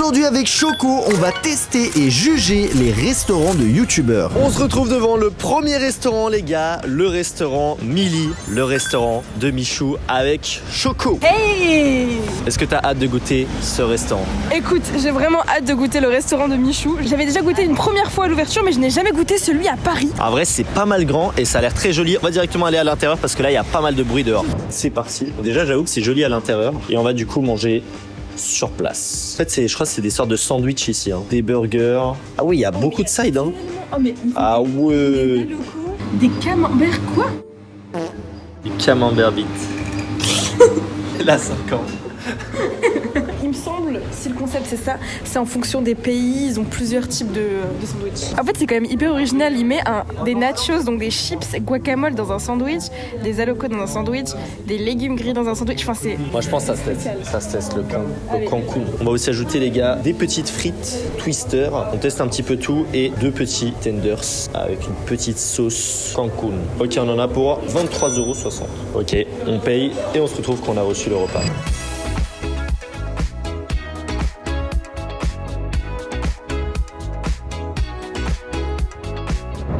Aujourd'hui avec Choco, on va tester et juger les restaurants de youtubeurs. On se retrouve devant le premier restaurant les gars, le restaurant Milly, le restaurant de Michou avec Choco. Hey! Est-ce que t'as hâte de goûter ce restaurant? Écoute, j'ai vraiment hâte de goûter le restaurant de Michou. J'avais déjà goûté une première fois à l'ouverture, mais je n'ai jamais goûté celui à Paris. En vrai c'est pas mal grand et ça a l'air très joli. On va directement aller à l'intérieur parce que là il y a pas mal de bruit dehors. C'est parti. Déjà j'avoue que c'est joli à l'intérieur et on va du coup manger sur place. En fait je crois que c'est des sortes de sandwichs ici, hein. Des burgers. Ah oui il y a beaucoup de sides hein. Oh mais Ah ouais. des camemberts quoi? Des camemberts bites. Là 5 ans. Il me semble, si le concept c'est ça, c'est en fonction des pays, ils ont plusieurs types de sandwichs. En fait c'est quand même hyper original, il met des nachos, donc des chips guacamole dans un sandwich, des alocos dans un sandwich, des légumes grillés dans un sandwich, enfin c'est... Moi je pense que ça se teste le Cancun. On va aussi ajouter les gars des petites frites Twister, on teste un petit peu tout et 2 petits tenders avec une petite sauce Cancun. Ok on en a pour 23,60 €. Ok on paye et on se retrouve quand on a reçu le repas.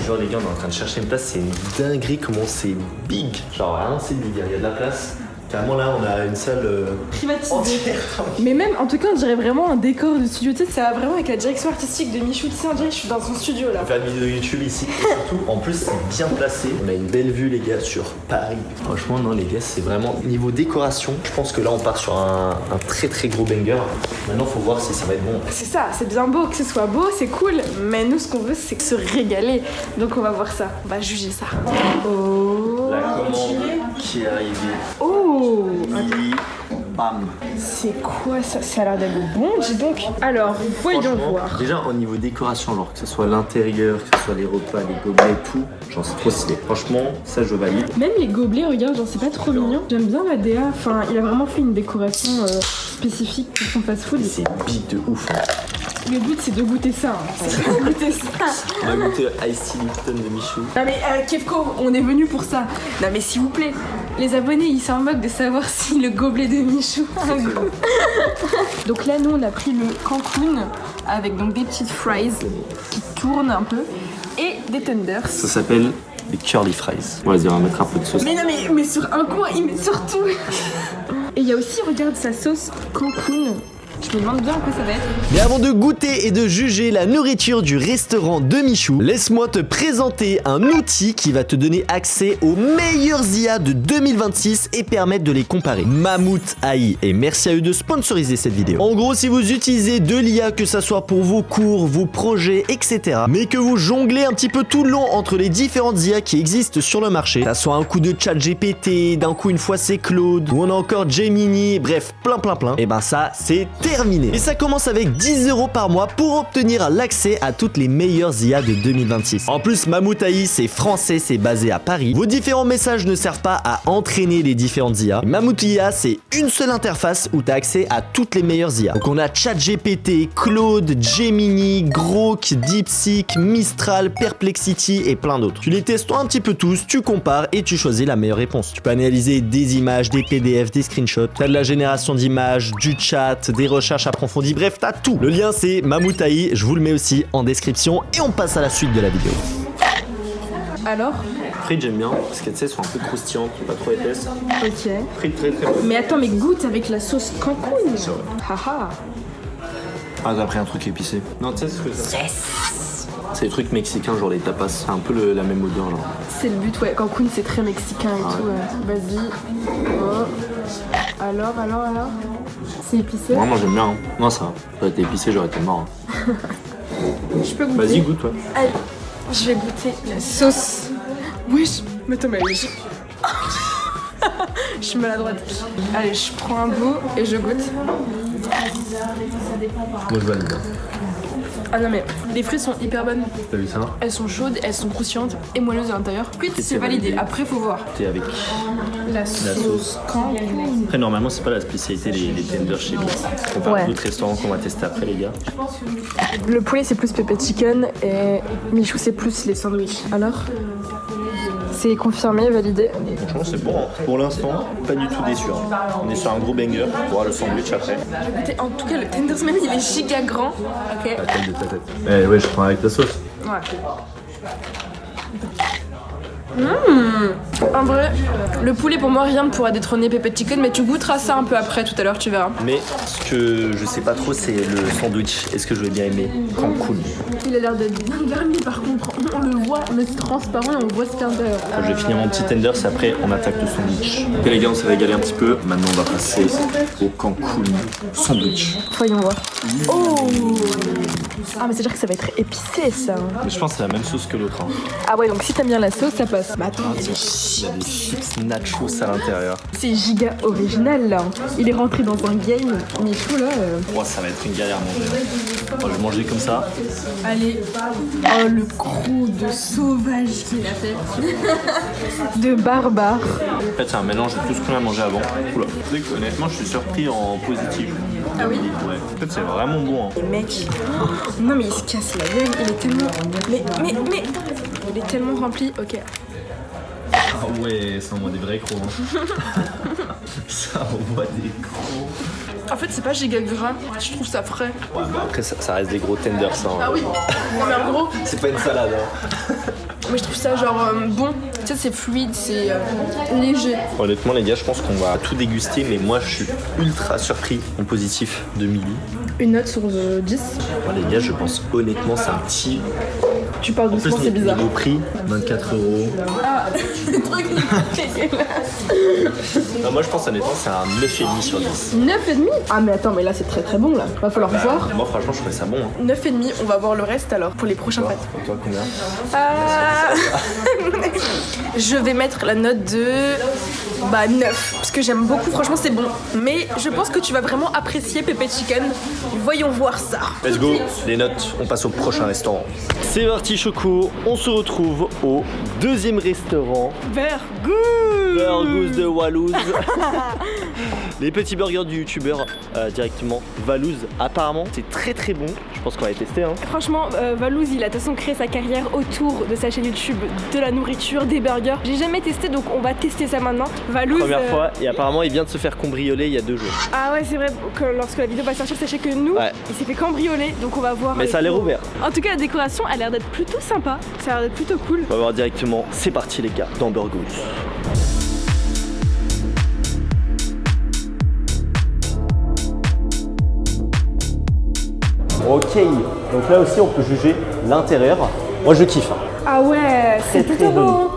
Genre les gars on est en train de chercher une place, c'est une dinguerie comment c'est big. Genre vraiment c'est big, il y a de la place. Carrément là on a une salle privatisée. entière. Mais même en tout cas on dirait vraiment un décor de studio, tu sais, ça va vraiment avec la direction artistique de Michou, tu sais, on dirait que je suis dans son studio là. On va faire une vidéo YouTube ici et surtout en plus c'est bien placé. On a une belle vue les gars sur Paris. Franchement non les gars c'est vraiment niveau décoration. Je pense que là on part sur un très très gros banger. Maintenant faut voir si ça va être bon. C'est ça, c'est bien beau que ce soit beau, c'est cool, mais nous ce qu'on veut c'est se régaler. Donc on va voir ça, on va juger ça. Oh. La commande qui est arrivée. Oh. Milly, bam. C'est quoi ça? Ça a l'air d'être bon, dis donc. Alors, voyons voir. Déjà au niveau décoration, genre que ce soit l'intérieur, que ce soit les repas, les gobelets, tout, genre c'est trop stylé. Franchement, ça je valide. Même les gobelets, regarde, genre c'est pas trop mignon. J'aime bien la DA, enfin il a vraiment fait une décoration spécifique pour son fast-food. C'est big de ouf. Hein. Le but c'est de goûter ça. Hein. C'est de goûter ça. On va goûter Ice Tea Lipton de Michou. Non mais Kevko, on est venu pour ça. Non mais s'il vous plaît, les abonnés ils s'en moquent de savoir si le gobelet de Michou a un goût. Donc là nous on a pris le Cancun avec donc des petites fries qui tournent un peu et des tenders. Ça s'appelle des curly fries. Vas-y on va mettre un peu de sauce. Mais non mais sur un coin il met sur tout. Et il y a aussi, regarde sa sauce Cancun. Je me demande bien à quoi ça va être. Mais avant de goûter et de juger la nourriture du restaurant de Michou, laisse-moi te présenter un outil qui va te donner accès aux meilleurs IA de 2026 et permettre de les comparer. Mammouth AI, et merci à eux de sponsoriser cette vidéo. En gros, si vous utilisez de l'IA, que ça soit pour vos cours, vos projets, etc., mais que vous jonglez un petit peu tout le long entre les différentes IA qui existent sur le marché, que ça soit un coup de ChatGPT, d'un coup une fois c'est Claude, ou on a encore Gemini, bref, plein, et ben ça, c'est terminé. Et ça commence avec 10 € par mois pour obtenir l'accès à toutes les meilleures IA de 2026. En plus, Mammouth AI, c'est français, c'est basé à Paris. Vos différents messages ne servent pas à entraîner les différentes IA. Mammouth IA, c'est une seule interface où tu as accès à toutes les meilleures IA. Donc on a ChatGPT, Claude, Gemini, Grok, DeepSeek, Mistral, Perplexity et plein d'autres. Tu les testes un petit peu tous, tu compares et tu choisis la meilleure réponse. Tu peux analyser des images, des PDF, des screenshots, t'as de la génération d'images, du chat, des recherches approfondies, bref, t'as tout. Le lien c'est Mammouth AI, je vous le mets aussi en description et on passe à la suite de la vidéo. Alors? Frites j'aime bien parce que tu sais, elles sont un peu croustillantes, pas trop épaisses. Ok. Frites très très bonnes. Mais attends, mais goûte avec la sauce Cancun. C'est vrai. Haha. Ah t'as pris un truc épicé. Non tu sais ce que ça. Yes. C'est des trucs mexicains, genre les tapas, c'est un peu la même odeur genre. C'est le but, ouais. Cancun c'est très mexicain et tout. Vas-y. Oh. Alors? C'est épicé? Moi j'aime bien. Hein. Non ça va. Ça aurait été épicé, j'aurais été mort. Hein. Je peux goûter? Vas-y goûte toi. Allez, je vais goûter la sauce. Wesh, mais attends, mais je suis maladroite. Allez, je prends un bout et je goûte. Moi je valide. Ah non mais les frites sont hyper bonnes. T'as vu ça? Elles sont chaudes, elles sont croustillantes et moelleuses à l'intérieur. Frites c'est validé, après faut voir. T'es avec La sauce Cancun. Après normalement c'est pas la spécialité les tenders chez nous. On parle d'autres restaurants qu'on va tester après les gars. Le poulet c'est plus pepper chicken et Michou c'est plus les sandwichs. Alors C'est confirmé, validé. Franchement, c'est bon. Hein. Pour l'instant, pas du tout déçu. Hein. On est sur un gros banger. On voir le sandwich après. En tout cas, le tenders même, il est giga grand. Ok. La tête de ta tête. Eh ouais, je prends avec ta sauce. Ouais. En vrai, le poulet pour moi rien ne pourra détrôner Pepper Chicken, mais tu goûteras ça un peu après tout à l'heure, tu verras. Mais ce que je sais pas trop, c'est le sandwich. Est-ce que je vais bien aimer Cancun. Il a l'air d'être bien garni par contre, on le voit, mais c'est transparent et on voit ce qu'il y a à l'intérieur. Je vais finir mon petit tender, c'est après on attaque le sandwich. Ok les gars, on s'est régalé un petit peu. Maintenant on va passer au Cancun sandwich. Voyons voir. Oh. Ah mais c'est sûr que ça va être épicé ça. Mais je pense que c'est la même sauce que l'autre. Hein. Ah ouais, donc si t'aimes bien la sauce, ça passe. Mais attends, Il y a des chips nachos à l'intérieur. c'est giga original là. Il est rentré dans un game, Michou là. Oh, ça va être une galère à manger. Je vais manger comme ça. Allez. Oh le croc de sauvage qu'il a fait. De barbare. En fait, c'est un mélange de tout ce qu'on a mangé avant. Oula. Tu sais que honnêtement, je suis surpris en positif. Ah oui Ouais. En fait, c'est vraiment bon. Hein. Les mecs, non mais il se casse la gueule, il est tellement... Mais... Il est tellement rempli, ok. Ah ouais, ça envoie des vrais crocs. Hein. Ça envoie des crocs. En fait c'est pas giga gras, je trouve ça frais. Ouais, mais après, ça reste des gros tenders. Ça, hein. Ah oui, non mais en gros, C'est pas une salade. Hein. mais je trouve ça genre bon. Tu sais c'est fluide, c'est léger. Honnêtement, les gars, je pense qu'on va tout déguster, mais moi, je suis ultra surpris en positif de Milly. Une note sur 10. Moi, les gars, je pense honnêtement, c'est un petit. Tu parles En plus, doucement, c'est bizarre. niveau prix, 24 €. Ah, le truc dégueulasse. Non, moi, je pense honnêtement, c'est un 9,5 sur 10. 9,5. Ah mais attends, mais là c'est très très bon là. Va falloir voir. Moi, franchement, je trouvais ça bon. Hein. 9,5, on va voir le reste alors pour les prochains fêtes. Et toi, combien? Je vais mettre la note de 9 parce que j'aime beaucoup, franchement c'est bon. Mais je pense que tu vas vraiment apprécier Pepper Chicken. Voyons voir ça. Let's go, les notes, on passe au prochain restaurant. C'est parti Choco, on se retrouve au deuxième restaurant. Burgous de Wallouz. Les petits burgers du youtubeur directement Valouz. Apparemment c'est très très bon. Je pense qu'on va les tester. Hein. Franchement, Valouz il a de toute façon créé sa carrière autour de sa chaîne YouTube, de la nourriture, des burgers. J'ai jamais testé donc on va tester ça maintenant. Valouz. Première fois et apparemment il vient de se faire cambrioler il y a 2 jours. Ah ouais c'est vrai que lorsque la vidéo va sortir, sachez que nous, il s'est fait cambrioler donc on va voir. Mais ça a l'air ouvert. En tout cas la décoration a l'air d'être plutôt sympa, ça a l'air d'être plutôt cool. On va voir directement. C'est parti les gars, dans Burgous. Ok, donc là aussi on peut juger l'intérieur. Moi je kiffe. Hein. Ah ouais, c'est plutôt joli. beau.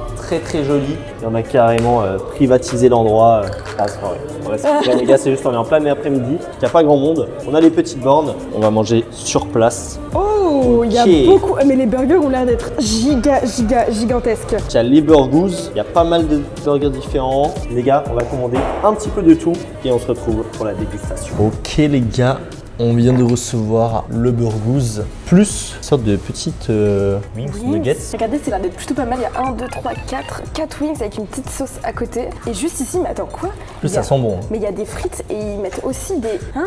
Très joli. Et on a carrément privatisé l'endroit. Ah, c'est pas vrai. Ouais, c'est vrai, les gars, c'est juste on est en plein après-midi. Il n'y a pas grand monde. On a les petites bornes. On va manger sur place. Oh, il y a beaucoup. Mais les burgers ont l'air d'être gigantesques. Il y a les Burgous. Il y a pas mal de burgers différents. Les gars, on va commander un petit peu de tout et on se retrouve pour la dégustation. Ok, les gars. On vient de recevoir le Burgous plus une sorte de petite wings, nuggets. Regardez, c'est l'air d'être plutôt pas mal. Il y a 1, 2, 3, 4 wings avec une petite sauce à côté. Et juste ici, mais attends, quoi? Plus ça sent bon. Hein. Mais il y a des frites et ils mettent aussi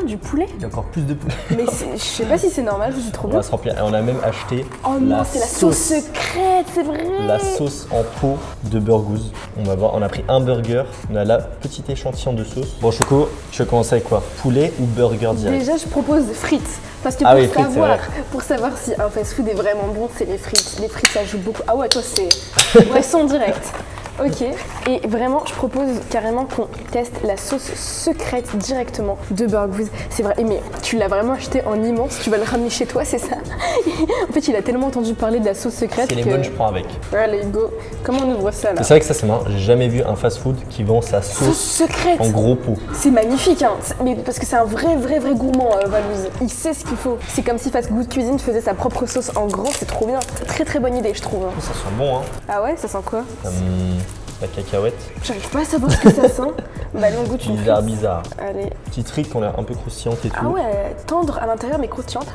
du poulet. Il y a encore plus de poulet. Mais je sais pas si c'est normal, je suis trop On bien. va se remplir. Et on a même acheté Oh non, c'est la sauce secrète, c'est vrai. La sauce en pot de Burgous. On va voir, on a pris un burger. On a là petit échantillon de sauce. Bon Choco, tu veux commencer avec quoi? Poulet ou burger direct? Déjà, je propose frites. Parce que pour savoir si un fast-food est vraiment bon, c'est les frites. Les frites, ça joue beaucoup. Ah ouais, toi, c'est boisson directe. Ok, et vraiment, je propose carrément qu'on teste la sauce secrète directement de Burgous. C'est vrai, mais tu l'as vraiment acheté en immense, tu vas le ramener chez toi, c'est ça? En fait, il a tellement entendu parler de la sauce secrète que... C'est les bonnes, je prends avec. Allez, go. Comment on ouvre ça, là? C'est vrai que ça, c'est marrant. J'ai jamais vu un fast-food qui vend sa sauce secrète en gros pot. C'est magnifique, hein. Mais parce que c'est un vrai gourmand, Valouz. Il sait ce qu'il faut. C'est comme si Fast Good Cuisine faisait sa propre sauce en grand, c'est trop bien. Très bonne idée, je trouve. Hein. Ça sent bon, hein. Ah ouais, ça sent quoi? La cacahuète. J'arrive pas à savoir ce que ça sent. Bah, on goûte une bizarre. Allez. Petite frite qui ont l'air un peu croustillante et tout. Ah ouais, tendre à l'intérieur mais croustillante.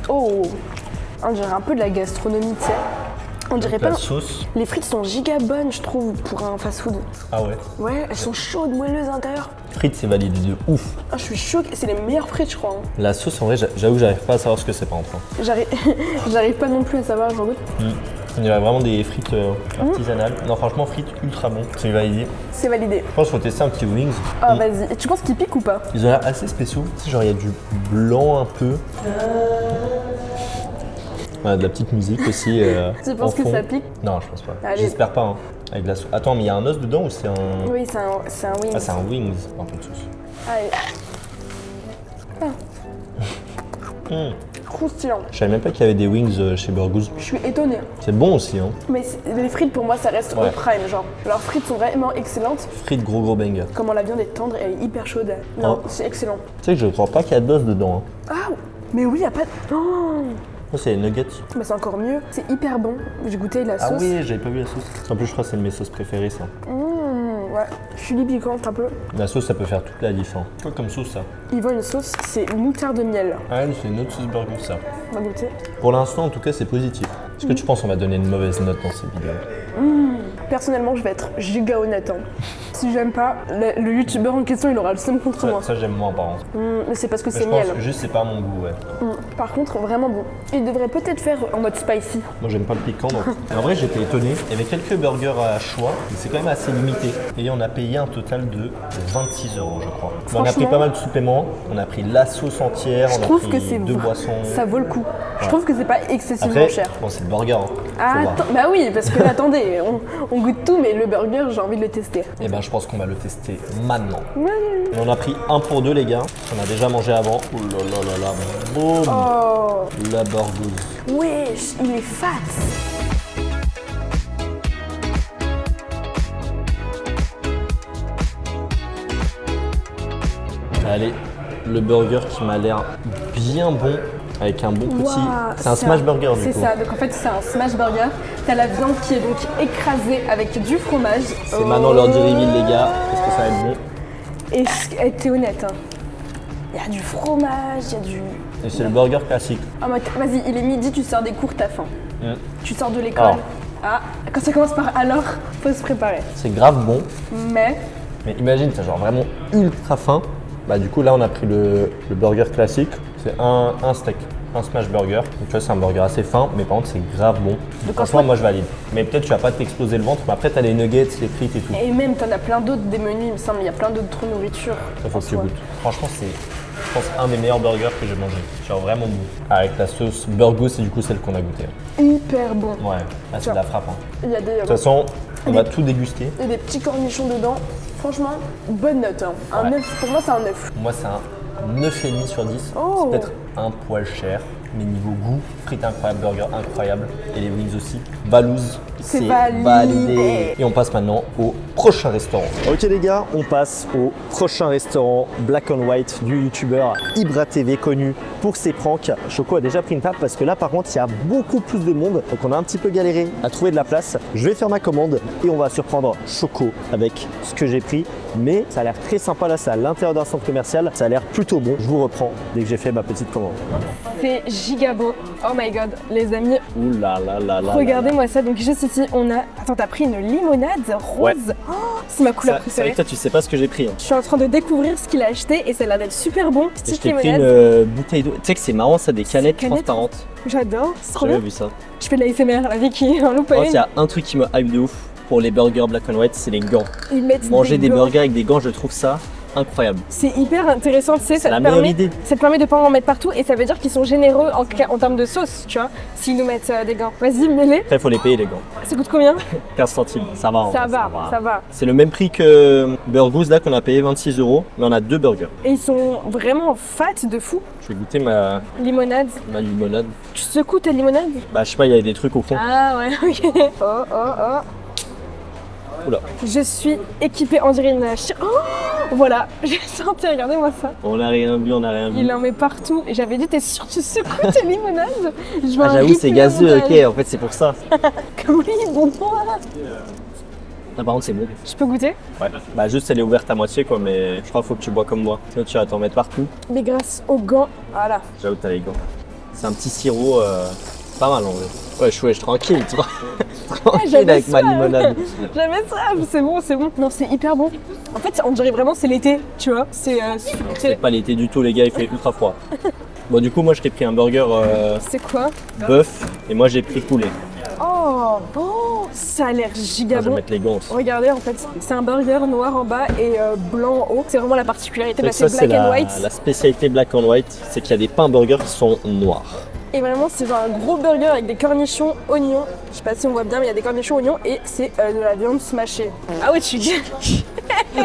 Oh, on dirait un peu de la gastronomie, tu sais. On dirait pas. La sauce. Les frites sont giga bonnes, je trouve, pour un fast-food. Ah ouais. Ouais, elles sont chaudes, moelleuses à l'intérieur. Frites, c'est validé de ouf. Ah, je suis choquée, c'est les meilleures frites, je crois. Hein. La sauce, en vrai, j'avoue que j'arrive pas à savoir ce que c'est par contre. J'arrive pas non plus à savoir, j'en goûte. On dirait vraiment des frites artisanales. Non, franchement, frites ultra bon. C'est validé. C'est validé. Je pense qu'il faut tester un petit wings. Oh, vas-y. Et tu penses qu'ils piquent ou pas? Ils ont l'air assez spéciaux. Tu sais, genre, il y a du blanc un peu. Ouais, de la petite musique aussi. Tu penses que ça pique? Non, je pense pas. Allez. J'espère pas. Hein. Avec de la sauce. Attends, mais il y a un os dedans ou c'est un. Oui, c'est un wings. Ah, c'est un wings. Un peu de sauce. Allez. Croustillant. Je savais même pas qu'il y avait des wings chez Burgos. Je suis étonnée. C'est bon aussi, hein. Mais les frites, pour moi, ça reste au prime, genre. Leurs frites sont vraiment excellentes. Frites gros banger. Comment la viande est tendre, elle est hyper chaude. Non, c'est excellent. Tu sais que je crois pas qu'il y a d'os dedans. Hein. Ah, mais oui, y a pas de... Oh, ça, c'est les nuggets. mais c'est encore mieux. C'est hyper bon. J'ai goûté la sauce. Ah oui, j'avais pas vu la sauce. En plus, je crois que c'est une de mes sauces préférées, ça. Ouais, chili piquante un peu. La sauce, ça peut faire toute la diff. Hein. Quoi comme sauce, ça? Ils vendent une sauce, c'est moutarde de miel. Ah, c'est une autre sauce Burgos, ça. On va goûter. Pour l'instant, en tout cas, c'est positif. Est-ce que tu penses qu'on va donner une mauvaise note dans cette vidéo? Personnellement, je vais être giga honnête. Hein. Si j'aime pas, le youtubeur en question, il aura le seum contre moi. Ça j'aime moins, par contre. Mais c'est parce que Mais c'est je miel. pense que juste, c'est pas mon goût, ouais. Par contre, vraiment bon. Il devrait peut-être faire en mode spicy. Moi, j'aime pas le piquant, donc. En vrai, j'étais étonné. Il y avait quelques burgers à choix, mais c'est quand même assez limité. Et on a payé un total de 26 €, je crois. Mais on a pris pas mal de suppléments. On a pris la sauce entière, Je on a trouve que pris c'est 2 boissons. Ça vaut le coup. Je trouve que c'est pas excessivement Après, cher. bon, c'est le burger. Hein. Ah, Faut voir. attends, bah oui, parce que attendez, on goûte tout, mais le burger, j'ai envie de le tester. Et ben, je pense qu'on va le tester maintenant. Et on a pris un pour deux, les gars. On a déjà mangé avant. Oh là là là là. Boum. Oh, La Burgos. wesh, il est fat. Allez, le burger qui m'a l'air bien bon, avec un bon petit... Waouh, c'est un smash burger du coup. C'est ça, donc en fait c'est un smash burger. T'as la viande qui est donc écrasée avec du fromage. C'est maintenant l'heure du reveal, les gars. Est-ce que ça va être bon? Et t'es honnête, hein. Il y a du fromage, il y a du... Et c'est le burger classique. Ah, vas-y, il est midi, tu sors des cours, t'as faim. Tu sors de l'école. Alors. Ah, quand ça commence par alors, faut se préparer. C'est grave bon. Mais Mais imagine, t'as genre vraiment ultra faim. Bah du coup là on a pris le burger classique. C'est un steak, un smash burger. Donc tu vois c'est un burger assez fin, mais par contre c'est grave bon. Donc, Franchement moi je valide. Mais peut-être tu vas pas t'exploser le ventre, mais après t'as les nuggets, les frites et tout. et même t'en as plein d'autres des menus, il me semble, il y a plein d'autres nourritures. Il faut en que tu soi. goûtes. Franchement c'est, je pense, un des meilleurs burgers que j'ai mangé. Genre vraiment bon. Avec la sauce Burgos, c'est du coup celle qu'on a goûtée. Hyper bon. Ouais, là c'est de la frappe. Hein. Il y a des, De toute façon, on va tout déguster. il y a des petits cornichons dedans. Franchement, bonne note. Hein. Un Ouais. 9, pour moi c'est un 9. Moi c'est un 9,5 sur 10. Oh. C'est peut-être un poil cher, mais niveau goût, frites incroyable, burger incroyable. Et les wings aussi. Valouz, C'est validé. validé. Et on passe maintenant au prochain restaurant. Ok les gars, on passe au prochain restaurant Black and White du youtubeur Ibra TV, connu pour ses pranks. Choco a déjà pris une table parce que là par contre il y a beaucoup plus de monde. Donc on a un petit peu galéré à trouver de la place. Je vais faire ma commande et on va surprendre Choco avec ce que j'ai pris. Mais ça a l'air très sympa là, c'est à l'intérieur d'un centre commercial. Ça a l'air plutôt bon. Je vous reprends dès que j'ai fait ma petite commande. C'est giga beau. Oh my god, les amis, Ouh là là là là. regardez-moi ça. Donc juste ici, on a... Attends, t'as pris une limonade rose. Ouais. Oh, c'est ma couleur préférée. toi tu sais pas ce que j'ai pris. Hein. Je suis en train de découvrir ce qu'il a acheté et ça a l'air d'être super bon. Je Petite t'ai pris limonade. une bouteille d'eau. Tu sais que c'est marrant ça, des canettes Canettes. transparentes. J'adore, c'est trop J'ai jamais bien. vu ça. Je fais de la SMR, la Vicky, en loupe. Par contre, il y a un truc qui me hype de ouf pour les burgers Black and White, c'est les gants. Ils mettent Manger des gants. burgers avec des gants, je trouve ça incroyable. C'est hyper intéressant, tu sais, ça la te meilleure permet, idée. ça te permet de pas en mettre partout et ça veut dire qu'ils sont généreux en termes de sauce, tu vois, s'ils nous mettent des gants. Vas-y, mets-les. Après, il faut les payer les gants. Ça coûte combien? 15 centimes, ça va. en Ça vrai, va, ça va. C'est le même prix que Burgos là qu'on a payé 26 €, mais on a deux burgers. Et ils sont vraiment fat de fou. Je vais goûter ma Limonade. limonade. Tu secoues ta limonade? Bah je sais pas, il y a des trucs au fond. Ah ouais, ok. Oh, oh, oh. Oula. Je suis équipée, on dirait une oh, voilà, j'ai senti, regardez-moi ça. On a rien vu, on a rien vu. Il en met partout. Et j'avais dit, t'es sûr, tu secoues tes limonades? Je veux Ah un j'avoue c'est replay gazeux, montage. ok, en fait c'est pour ça. Oui, bon. Ah, par contre c'est bon. Je peux goûter? Ouais. Bah juste elle est ouverte à moitié quoi, mais je crois qu'il faut que tu bois comme moi. Sinon tu vas t'en mettre partout. Mais grâce aux gants, voilà. J'avoue t'as les gants. C'est un petit sirop pas mal en vrai. Ouais, je suis tranquille, tu vois. Tranquille j'avais avec ma soif. limonade. J'avais ça, c'est bon, c'est bon. Non, c'est hyper bon. En fait, on dirait vraiment c'est l'été, tu vois. C'est pas l'été du tout les gars, il fait ultra froid. Bon du coup moi je t'ai pris un burger C'est quoi? bœuf et moi j'ai pris poulet. Oh, Oh, ça a l'air giga Je vais bon. mettre les gants aussi. Regardez, en fait, c'est un burger noir en bas et blanc en haut. C'est vraiment la particularité, Donc c'est ça, c'est black and white. la spécialité black and white, c'est qu'il y a des pains burgers qui sont noirs. Et vraiment, c'est genre un gros burger avec des cornichons, oignons. Je sais pas si on voit bien, mais il y a des cornichons, oignons et c'est de la viande smashée. Ah ouais, tu dis.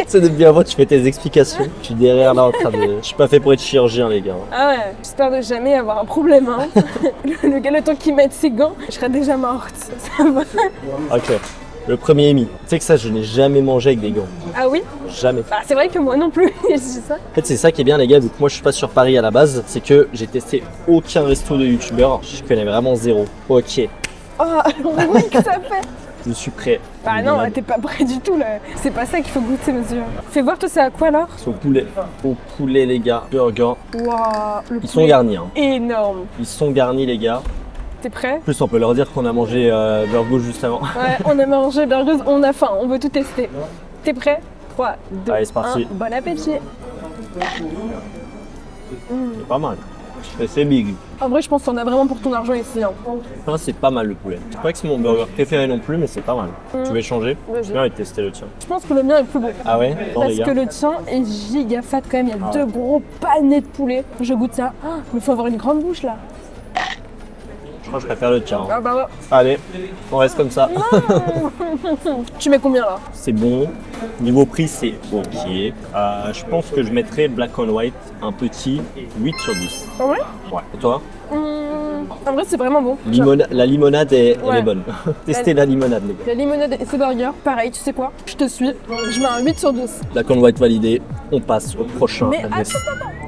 C'est depuis avant, tu fais tes explications. Je suis derrière là en train de. Je suis pas fait pour être chirurgien, les gars. Ah ouais, j'espère de jamais avoir un problème. Hein. le gars, le temps qu'il mette ses gants, je serais déjà morte. Ça va. Ok. Le premier émis. Tu sais que ça, je n'ai jamais mangé avec des gants. Ah oui? Jamais. Bah, c'est vrai que moi non plus, je dis ça. En fait, c'est ça qui est bien, les gars, vu que moi je suis pas sur Paris à la base, c'est que j'ai testé aucun resto de youtubeur. Je connais vraiment zéro. Ok, Oh, oui, que ça fait. je suis prêt. Bah non, t'es pas prêt du tout là. C'est pas ça qu'il faut goûter, monsieur. Fais voir, toi, c'est à quoi alors? C'est au poulet. Au poulet, les gars. Burger. Waouh, Ils sont garnis, hein. énorme. Ils sont garnis, les gars. T'es prêt? En plus, on peut leur dire qu'on a mangé burger juste avant. Ouais, on a mangé burgers, on a faim, on veut tout tester. T'es prêt? 3, 2, Allez, c'est parti. 1, bon appétit. C'est pas mal. Mais c'est big. En vrai, je pense qu'on a vraiment pour ton argent ici. Hein. Ah, c'est pas mal le poulet. C'est pas que c'est mon burger préféré non plus, mais c'est pas mal. Tu veux changer? Vas-y. Viens et tester le tien. Je pense que le mien est plus beau. Ah ouais? Attends, Parce les gars. que le tien est giga fat quand même, il y a deux gros panais de poulet. Je goûte ça. Ah, mais faut avoir une grande bouche là. Je crois que je préfère le tien. Ah bah ouais. Allez, on reste comme ça. Tu mets combien là? C'est bon. Niveau prix, c'est ok. Je pense que je mettrais Black and White un petit 8 sur 10. Ah ouais? Ouais. Et toi? En vrai, c'est vraiment bon. Genre, La limonade, elle Ouais. est bonne. Testez la limonade, les gars. la limonade et ce burger, pareil, tu sais quoi? Je te suis. Je mets un 8 sur 10. Black and White validé. On passe au prochain. Mais attends.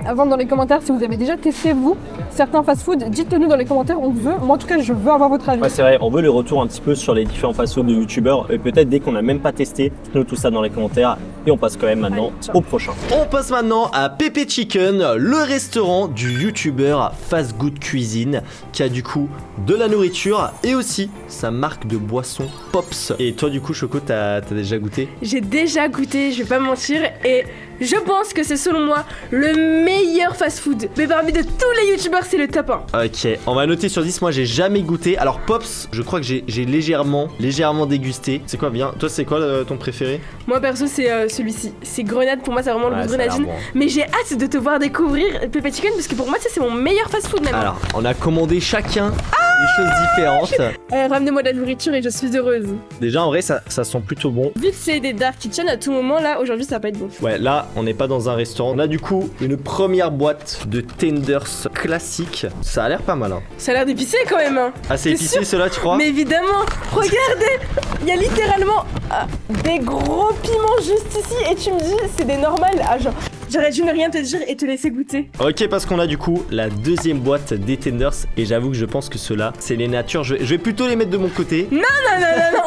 Avant, dans les commentaires, si vous avez déjà testé, vous, certains fast-food, dites-le nous dans les commentaires, on veut. Moi, en tout cas, je veux avoir votre avis. Ouais, c'est vrai, on veut le retour un petit peu sur les différents fast-food de youtubeurs. Et peut-être dès qu'on n'a même pas testé, dites-nous tout ça dans les commentaires. Et on passe quand même maintenant Allez, ciao. au prochain. On passe maintenant à Pepe Chicken, le restaurant du youtubeur Fast Good Cuisine, qui a du coup de la nourriture et aussi sa marque de boisson Pops. Et toi du coup Choco, t'as déjà goûté? J'ai déjà goûté, je vais pas mentir, et je pense que c'est selon moi le meilleur fast-food. Mais parmi de tous les youtubeurs, c'est le top 1. Ok, on va noter sur 10, moi j'ai jamais goûté. Alors Pops, je crois que j'ai légèrement dégusté. C'est quoi bien? Toi c'est quoi ton préféré? Moi perso, c'est celui-ci. C'est grenade, pour moi, c'est vraiment le Ouais, goût de ça a l'air grenadine. bon. Mais j'ai hâte de te voir découvrir Pepe Chicken parce que pour moi, ça c'est mon meilleur fast-food maintenant. Alors, on a commandé chacun des choses différentes. Ramenez-moi de la nourriture et je suis heureuse. Déjà en vrai ça sent plutôt bon. Vu que c'est des dark kitchen à tout moment, là, aujourd'hui, ça va pas être bon. Ouais, là, on n'est pas dans un restaurant. On a du coup une première boîte de tenders classique. Ça a l'air pas mal. Hein. Ça a l'air d'épicé quand même, hein. Assez T'es épicé, sûr? cela, tu crois? Mais évidemment, regardez, il y a littéralement des gros piments juste ici et tu me dis c'est des normales. Ah genre, j'aurais dû ne rien te dire et te laisser goûter. Ok, parce qu'on a du coup la deuxième boîte des tenders. Et j'avoue que je pense que ceux-là, c'est les natures. Je vais plutôt les mettre de mon côté. Non,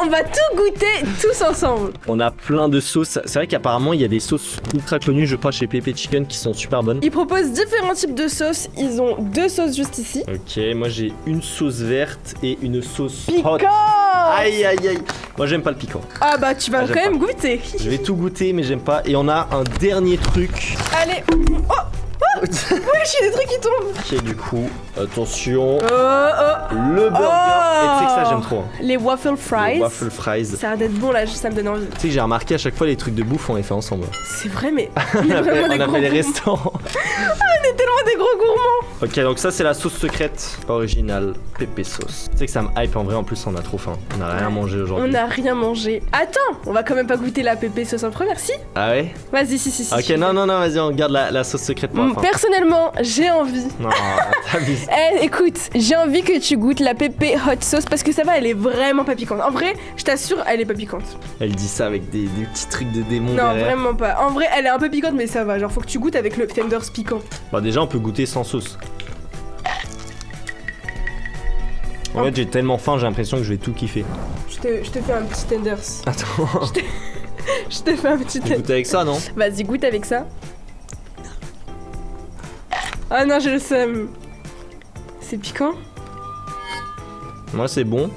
on va tout goûter tous ensemble. On a plein de sauces. C'est vrai qu'apparemment, il y a des sauces ultra connues, je crois, chez Pepe Chicken qui sont super bonnes. Ils proposent différents types de sauces. Ils ont deux sauces juste ici. Ok, moi j'ai une sauce verte et une sauce Piquant. hot. Aïe aïe aïe. Moi j'aime pas le piquant. Ah bah tu vas Ah, quand j'aime même goûter. Je vais tout goûter mais j'aime pas. Et on a un dernier truc. Allez. Oh, ouais, j'ai des trucs qui tombent. Ok, du coup, attention. Oh. Le burger. Oh. Et tu sais que ça j'aime trop. Hein. Les waffle fries. Les waffle fries. Ça a l'air d'être bon là, ça me donne envie. Tu sais que j'ai remarqué à chaque fois les trucs de bouffe on les fait ensemble. C'est vrai mais on On est a vraiment des fait gros les gourmands. restaurants. On est tellement des gros gourmands. Ok, donc ça c'est la sauce secrète originale Pepe sauce. Tu sais que ça me hype en vrai, en plus on a trop faim. On a rien mangé On aujourd'hui. n'a rien mangé. Attends, on va quand même pas goûter la pépé sauce en première, si? Ah ouais? Vas-y, si. Ok, non, vas-y, on garde la sauce secrète pour la fin. Personnellement, j'ai envie. Non, t'abuses. Écoute, j'ai envie que tu goûtes la pépé hot sauce parce que ça va, elle est vraiment pas piquante. En vrai, je t'assure, elle est pas piquante. Elle dit ça avec des petits trucs de démon Non, derrière. vraiment pas. En vrai, elle est un peu piquante, mais ça va. Genre, faut que tu goûtes avec le tenders piquant. Bah déjà on peut goûter sans sauce. En fait j'ai tellement faim, j'ai l'impression que je vais tout kiffer. Je te fais un petit tenders. Attends, Je te fais un petit tu tenders. goûtes avec ça non? Vas-y, goûte avec ça. Ah non, j'ai le seum. C'est piquant? Moi c'est bon.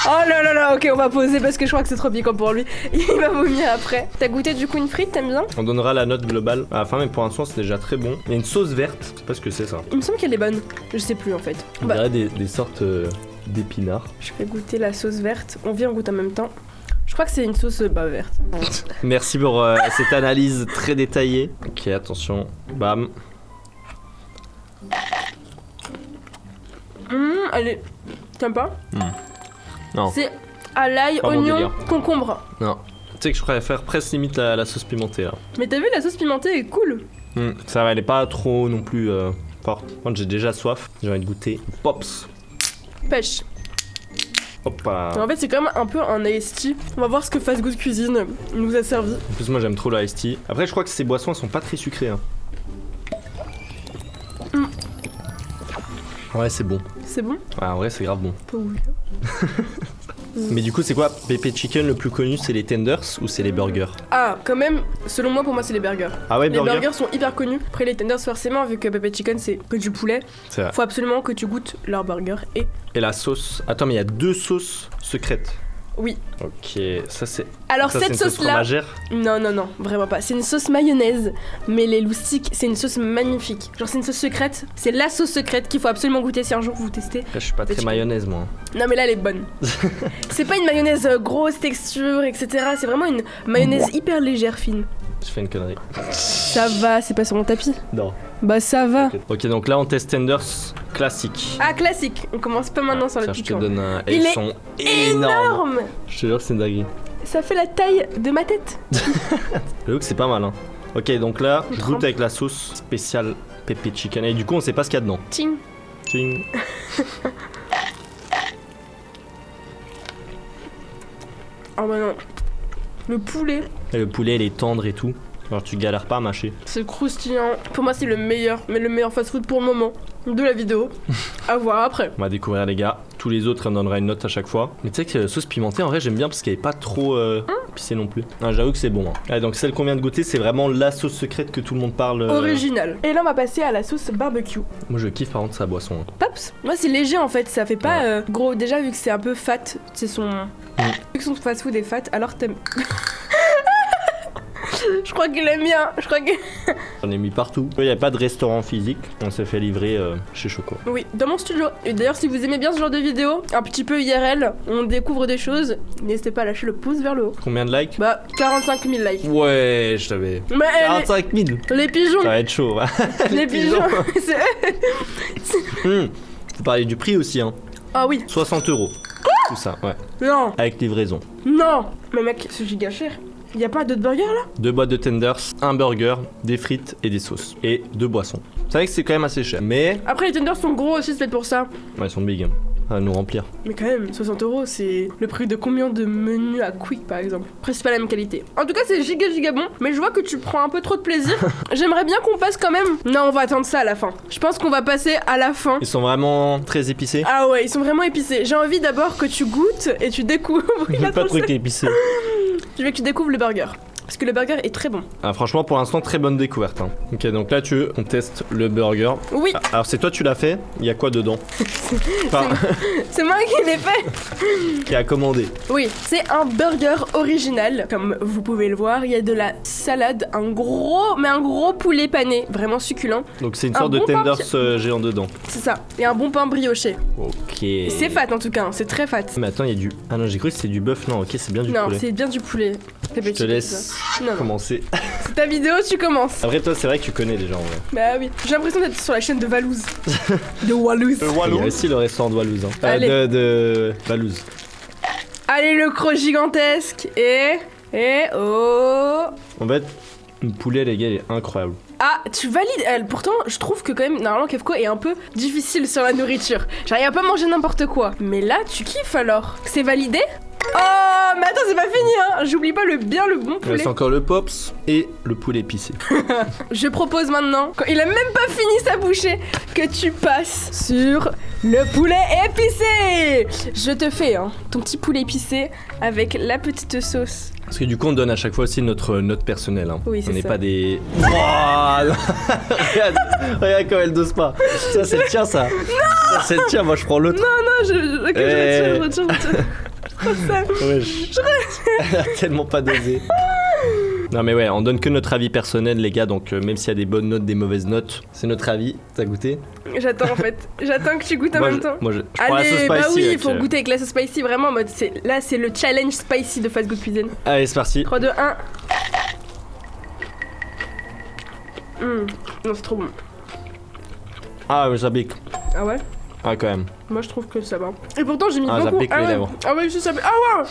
Oh là là là, ok, on va poser parce que je crois que c'est trop piquant pour lui. Il va vomir après. T'as goûté du coup une frite, t'aimes bien? On donnera la note globale à la fin mais pour l'instant c'est déjà très bon. Il y a une sauce verte, je sais pas ce que c'est ça. Il me semble qu'elle est bonne. Je sais plus en fait. On Bah, dirait des sortes d'épinards. Je vais goûter la sauce verte. On vient, on goûte en même temps. Je crois que c'est une sauce verte. Merci pour cette analyse très détaillée. Ok, attention. Bam. Elle est... T'aimes pas? Non. C'est à l'ail, Pas mon oignon, délire. concombre. Non. Tu sais que je préfère presque limite la sauce pimentée là. Mais t'as vu, la sauce pimentée est cool. Ça va, elle est pas trop non plus forte. Moi j'ai déjà soif, j'ai envie de goûter. Pops. Pêche. Hoppa. En fait, c'est quand même un peu un iced tea. On va voir ce que Fast Good Cuisine nous a servi. En plus moi j'aime trop le iced tea. Après je crois que ces boissons elles sont pas très sucrées. Hein. Ouais c'est bon. C'est bon? Ouais, en vrai c'est grave bon. Pas ouf. Mais du coup c'est quoi Pepe Chicken le plus connu, c'est les tenders ou c'est les burgers? Ah, quand même, selon moi, pour moi, c'est les burgers. Ah ouais, Les burgers sont hyper connus. Après, les tenders, forcément, vu que Pepe Chicken, c'est que du poulet, C'est vrai. faut absolument que tu goûtes leur burger. Et Et la sauce. Attends mais il y a 2 sauces secrètes. oui. Ok, ça c'est. Alors, ça, c'est cette une sauce sauce-là. fromagère. Non, non, non, vraiment pas. C'est une sauce mayonnaise, mais les loustiques, c'est une sauce magnifique. Genre, c'est une sauce secrète. C'est la sauce secrète qu'il faut absolument goûter si un jour vous testez. Là, je suis pas Pepe très Chicken. mayonnaise moi. Non, mais là, elle est bonne. C'est pas une mayonnaise grosse texture, etc. C'est vraiment une mayonnaise hyper légère, fine. Je fais une connerie. Ça va, c'est pas sur mon tapis. Non. Bah, ça va. Ok, donc là on teste tenders classique. Ah, classique. On commence pas maintenant sur le Tiens, je te piquant. donne un. Et Il ils est sont énormes. Énorme. Je te jure que c'est une dinguerie. Ça fait la taille de ma tête. J'avoue que c'est pas mal hein. Ok, donc là, je Trempe. goûte avec la sauce spéciale Pepe Chicken. Et du coup, on sait pas ce qu'il y a dedans. Ting. Ting. Oh bah non. Le poulet, Et le poulet, il est tendre et tout. Alors tu galères pas à mâcher. c'est croustillant. Pour moi, c'est le meilleur, mais le meilleur fast-food pour le moment de la vidéo. À voir après. On va découvrir les gars. Tous les autres, on donnera une note à chaque fois. Mais tu sais que la sauce pimentée, en vrai, j'aime bien parce qu'elle est pas trop épicée non plus. Ah, j'avoue que c'est bon. Hein. Ah, donc celle qu'on vient de goûter, c'est vraiment la sauce secrète que tout le monde parle. Original. Et là, on va passer à la sauce barbecue. Moi, je kiffe par contre sa boisson. Hein. Pops. Moi, c'est léger en fait. Ça fait pas gros. Déjà, vu que c'est un peu fat, c'est son. Vu que son fast-food est fat, alors t'aimes. Je crois qu'il aime bien. Je crois que. J'en ai mis partout. Il n'y a pas de restaurant physique. On s'est fait livrer chez Choco. Oui, dans mon studio. Et d'ailleurs, si vous aimez bien ce genre de vidéo, un petit peu IRL, on découvre des choses, n'hésitez pas à lâcher le pouce vers le haut. Combien de likes? Bah, 45 000 likes. Ouais, je t'avais. Mais 45 000. les pigeons, Ça va être chaud. Hein. les pigeons, c'est... Faut parler du prix aussi. Hein. Ah oui, 60 €. Tout ça, ouais. non, Avec livraison. non. Mais mec, c'est giga cher. Y a pas d'autres burgers là? 2 boîtes de tenders, un burger, des frites et des sauces. Et 2 boissons. C'est vrai que c'est quand même assez cher. Mais. Après, les tenders sont gros aussi, c'est peut-être pour ça. Ouais, ils sont big. Hein. Ça va nous remplir. Mais quand même, 60 €, c'est le prix de combien de menus à Quick par exemple? Après, c'est pas la même qualité. En tout cas, c'est giga bon, mais je vois que tu prends un peu trop de plaisir. J'aimerais bien qu'on passe quand même. Non, on va attendre ça à la fin. Je pense qu'on va passer à la fin. Ils sont vraiment très épicés. Ah ouais, ils sont vraiment épicés. J'ai envie d'abord que tu goûtes et tu découvres. Il a Pas trop trop le- épicés. Je veux que tu découvres le burger. Parce que le burger est très bon. Ah, franchement, pour l'instant, très bonne découverte. Hein. Ok, donc là, on teste le burger. Oui, Ah, alors, c'est toi, tu l'as fait. Il y a quoi dedans? Enfin, c'est moi qui l'ai fait. qui a commandé. Oui, c'est un burger original. Comme vous pouvez le voir, il y a de la salade, un gros poulet pané, vraiment succulent. Donc, c'est une Un sorte de bon pain tenders géant dedans. C'est ça. Et un bon pain brioché. Ok. C'est fat en tout cas, hein, c'est très fat. Mais attends, il y a du. Ah non, j'ai cru que c'était du bœuf. Non, ok, c'est bien du Non, poulet. c'est bien du poulet. Je te laisse Non, non. commencer. C'est ta vidéo, tu commences. Après, toi, c'est vrai que tu connais déjà en vrai. Bah oui. J'ai l'impression d'être sur la chaîne de Valouz. De Wallouz. Il y a aussi le restaurant de Wallouz. Hein. Allez. De Valouz. Allez, le croc gigantesque. Et oh. En fait, le poulet, les gars, il est incroyable. Ah, tu valides. Pourtant, je trouve que quand même, normalement, Kefko est un peu difficile sur la nourriture. J'arrive à pas manger n'importe quoi. Mais là, tu kiffes alors. C'est validé? Oh, mais attends, c'est pas fini, hein. J'oublie pas le bon Il poulet. reste encore le pops et le poulet épicé. Je propose maintenant, quand il a même pas fini sa bouchée, que tu passes sur le poulet épicé. Je te fais ton petit poulet épicé avec la petite sauce. Parce que du coup, on donne à chaque fois aussi notre note personnelle. Hein. Oui, c'est on n'est ça. pas des. Wow regarde comme elle dose pas. Ça, c'est le tien, ça. Ça, c'est le tien. Moi, je prends l'autre. Non, je retire. Wesh. Elle a tellement pas dosé. Non mais ouais, on donne que notre avis personnel les gars, donc même s'il y a des bonnes notes, des mauvaises notes, c'est notre avis. T'as goûté? J'attends en fait, j'attends que tu goûtes en même temps. Moi je prends la sauce Allez, spicy. bah oui, il avec, faut goûter avec la sauce spicy, vraiment en mode, là c'est le challenge spicy de Fast Good Cuisine. Allez, c'est parti. 3, 2, 1. Non, c'est trop bon. Ah mais ça pique. Ah ouais? Ah quand même. Moi je trouve que ça va. Et pourtant j'ai mis Ah, ça beaucoup. pique les ouais. lèvres. Ah ouais, ça pique. Ah ouais.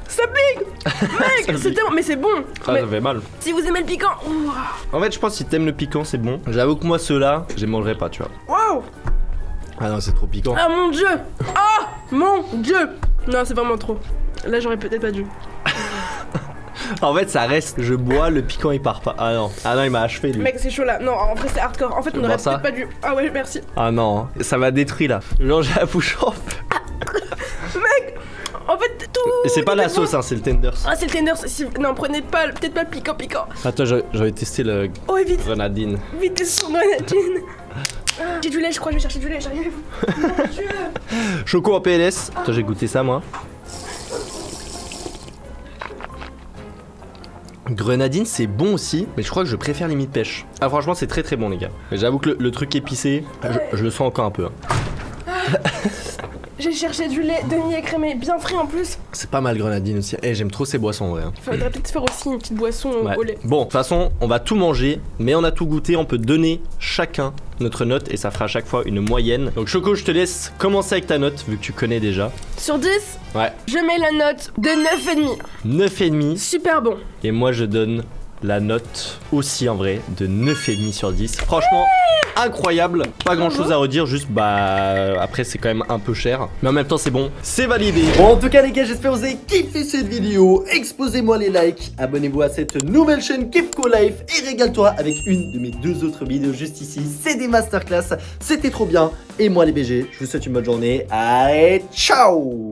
Ça pique. Mec, Ça c'est pique. tellement... Mais c'est bon. Ah Mais ça fait mal. si vous aimez le piquant. En fait je pense que si t'aimes le piquant c'est bon. J'avoue que moi ceux-là, je les mangerai pas tu vois. Waouh. Ah non c'est trop piquant. Ah mon dieu. Ah mon dieu. Non, c'est vraiment trop. Là j'aurais peut-être pas dû. En fait ça reste, je bois, le piquant il part pas. Ah non il m'a achevé lui. Mec, c'est chaud là. Non, en vrai c'est hardcore. En fait Tu on veux aurait voir ça peut-être pas dû. Ah ouais, merci. Ah non, ça m'a détruit là. Genre j'ai la bouche en feu. Mec, en fait tout. Et c'est pas la tout est bon. sauce hein, c'est le tenders. Ah c'est le tender. Non, prenez pas, peut-être pas le piquant. Attends, j'avais testé le Oh et vite. grenadine. Vite, t'es sur grenadine. J'ai du lait, je crois que je vais chercher du lait, j'arrive. Mon dieu. Choco en PLS. Attends, j'ai goûté ça moi. Grenadine c'est bon aussi, mais je crois que je préfère limite pêche. Ah franchement c'est très très bon les gars. Mais j'avoue que le truc épicé, je le sens encore un peu. Hein. J'ai cherché du lait demi-écrémé, bien frais en plus. C'est pas mal grenadine aussi. Eh j'aime trop ces boissons en vrai. Hein. Faudrait peut-être faire aussi une petite boisson Ouais. au lait. Bon, de toute façon, on va tout manger, mais on a tout goûté, on peut donner chacun notre note et ça fera à chaque fois une moyenne. Donc Choco, je te laisse commencer avec ta note vu que tu connais déjà. Sur 10, Ouais. je mets la note de 9,5. 9,5 Super bon. et moi je donne la note aussi en vrai de 9,5 sur 10. Franchement, incroyable. Pas grand chose à redire, juste bah après c'est quand même un peu cher. Mais en même temps c'est bon, c'est validé. Bon en tout cas les gars, j'espère que vous avez kiffé cette vidéo. Exposez-moi les likes, abonnez-vous à cette nouvelle chaîne Kefko Life et régale-toi avec une de mes deux autres vidéos juste ici. C'est des masterclass, c'était trop bien. Et moi les BG, je vous souhaite une bonne journée. Allez, ciao.